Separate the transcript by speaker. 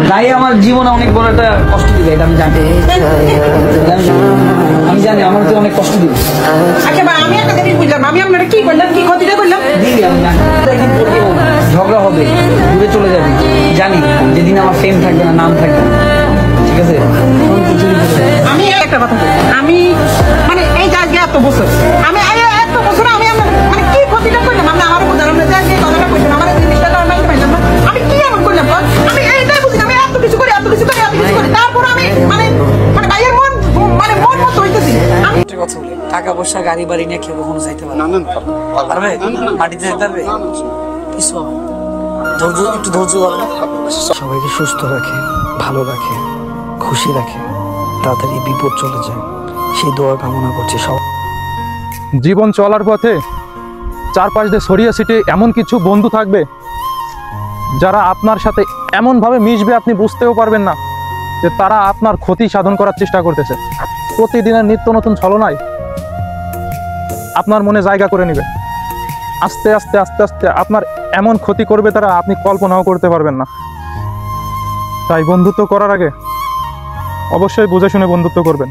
Speaker 1: ভাই আমার জীবনে অনেক বড় একটা কষ্ট দিবে, এটা আমি জানি। আমি জানি আমার তো অনেক কষ্ট দিবে।
Speaker 2: আচ্ছা ভাই, আমি একটা জিনিস বুঝলাম, আমি আপনারা কি করলাম, কি ক্ষতিটা করলাম?
Speaker 1: দিদি আমি জানি একদিন ঝগড়া হবে, দূরে চলে যাবে, জানি যেদিন আমার ফেম থাকবে না, নাম থাকবে না, ঠিক আছে?
Speaker 2: আমি একটা কথা বলি, আমি মানে এই জায়গায় এত বছর আমি এত বছর আমি মানে কি ক্ষতিটা করলাম? আপনি আমার বোঝালাম না যে কথাটা কইছেন, আমার জিনিসটা তো মানতে পারলাম না। আমি কি এমন করলাম? আমি এইটাই বুঝি, আমি এত কিছু করি, এত কিছু করি, এত কিছু করি, তারপর আমি মানে মানে ভাইয়ের মন মানে মন মতো হইতেছি। আমি
Speaker 1: কথা বলি, টাকা পয়সা গাড়ি বাড়ি নিয়ে কেউ কখনো যাইতে পারবে পারবে? মাটিতে যেতে পারবে? কিছু হবে না। ধৈর্য, একটু ধৈর্য ধরে সবাইকে সুস্থ রাখে, ভালো রাখে, খুশি রাখে, তাড়াতাড়ি বিপদ চলে যায়, সেই দোয়া কামনা করছি সব।
Speaker 3: জীবন চলার পথে চারপাশ দিয়ে ছড়িয়ে ছিটিয়ে এমন কিছু বন্ধু থাকবে যারা আপনার সাথে এমনভাবে মিশবে আপনি বুঝতেও পারবেন না যে তারা আপনার ক্ষতি সাধন করার চেষ্টা করতেছে। প্রতিদিনের নিত্য নতুন ছলনায় আপনার মনে জায়গা করে নেবে। আস্তে আস্তে আস্তে আস্তে আপনার এমন ক্ষতি করবে তারা, আপনি কল্পনাও করতে পারবেন না। তাই বন্ধুত্ব করার আগে অবশ্যই বুঝে শুনে বন্ধুত্ব করবেন।